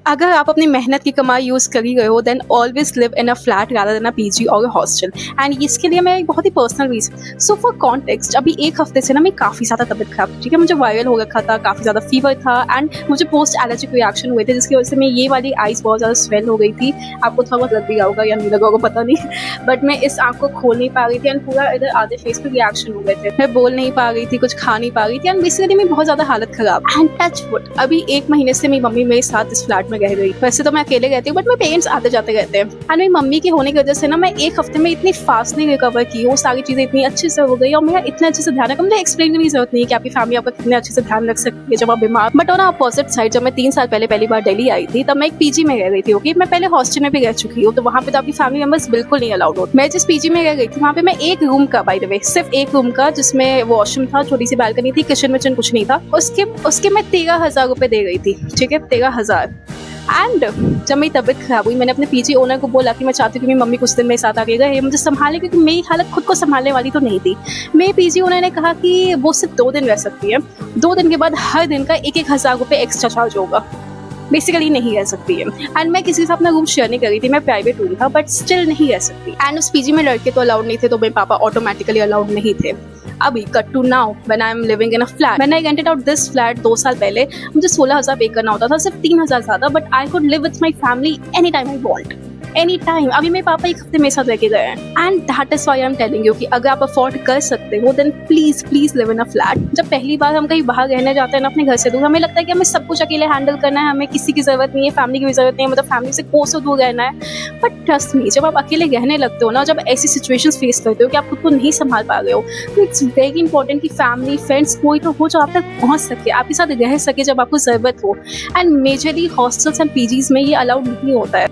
अगर आप अपनी मेहनत की कमाई यूज़ कर ही रहे हो then always live in a flat rather than a PG और हॉस्टल। एंड इसके लिए मैं एक बहुत ही personal reason, so for context, अभी एक हफ्ते से ना मेरी काफ़ी ज़्यादा तबीयत खराब थी, ठीक है। मुझे वायरल हो रखा था, काफ़ी ज़्यादा फीवर था एंड मुझे पोस्ट एलर्जिक रिएक्शन हुए थे, जिसकी वजह से मैं ये वाली आइज़ बहुत ज़्यादा स्वेल हो गई थी। आपको थोड़ा बहुत लग भी गया होगा या नहीं लगा होगा पता नहीं, बट मैं इस आँख को खोल नहीं पा रही थी एंड पूरा इधर आधे फेस पे रिएक्शन हो गए थे। मैं बोल नहीं पा रही थी, कुछ खा नहीं पा रही थी एंड बेसिकली मेरी बहुत ज़्यादा हालत खराब। एंड टच वुड, अभी 1 महीने से मेरी मम्मी मेरे साथ इस फ्लैट में रह गई। वैसे तो मैं अकेले रहती हूँ बट मेरे पेरेंट्स आते जाते रहते हैं एंड मेरी मम्मी के होने की वजह से ना मैं एक हफ्ते में इतनी फास्ट नहीं रिकवर की, वो सारी चीज़ें इतनी अच्छे से हो गई और मेरा इतना अच्छे से ध्यान रखा। मुझे एक्सप्लेन करने की जरूरत नहीं है कि आपकी फैमिली आपका कितने अच्छे से ध्यान रख सकती है जब आप बीमार। बट ऑन अपोजिट साइड, जब मैं 3 साल पहले पहली बार दिल्ली आई थी तब मैं एक पीजी में रह गई थी। ओके, मैं पहले हॉस्टल में भी रह चुकी हूँ, तो वहाँ पे तो आपकी फैमिली मेंबर्स बिल्कुल नहीं अलाउड होते। मैं जिस पीजी में रह गई थी वहाँ पे मैं एक रूम का, बाय द वे सिर्फ एक रूम का, जिसमें वॉशरूम था, छोटी सी बालकनी थी, किचन विचन कुछ नहीं था, उसके मैं 13,000 रुपये दे गई थी, ठीक है, 13,000। एंड जब मेरी तबीयत खराब हुई मैंने अपने पीजी ओनर को बोला कि मैं चाहती हूँ कि मेरी मम्मी कुछ दिन मेरे साथ आएगा, ये मुझे संभाले, क्योंकि मेरी हालत खुद को संभालने वाली तो नहीं थी। मेरे पीजी ओनर ने कहा कि वो सिर्फ 2 दिन रह सकती है, 2 दिन के बाद हर दिन का 1,000 रुपये एक्स्ट्रा चार्ज होगा, बेसिकली नहीं रह सकती है। एंड मैं किसी के साथ अपना रूम शेयर नहीं कर रही थी, मैं प्राइवेट रूम था, बट स्टिल नहीं रह सकती। एंड उस पीजी में लड़के तो अलाउड नहीं थे, तो मेरे पापा ऑटोमेटिकली अलाउड नहीं थे। अभी cut to now when I am living in a flat, when I rented out this flat 2 साल पहले, मुझे 16,000 पे करना होता था, सिर्फ 3,000 ज्यादा, but I could live with my family any time I want, any time. अभी मेरे पापा 1 हफ्ते मेरे साथ रह के गए हैं and that is why I am telling you कि अगर आप अफोर्ड कर सकते हो then please please live in a flat. जब पहली बार हम कहीं बाहर रहने जाते हैं ना अपने घर से दूर, हमें लगता है कि हमें सब कुछ अकेले हैंडल करना है, हमें किसी की जरूरत नहीं है, फैमिली की भी जरूरत नहीं है, मतलब फैमिली से कोसों दूर रहना है। बट ट्रस्ट मी, जब आप अकेले रहने लगते हो ना, जब ऐसी सिचुएशंस फेस करते हो कि आप खुद को नहीं संभाल पा रहे हो, तो इट्स वेरी इंपॉर्टेंट कि फैमिली फ्रेंड्स कोई तो हो जो आप तक पहुंच सके, आपके साथ रह सके जब आपको जरूरत हो। And majorly hostels and PGs में ये अलाउड नहीं होता है।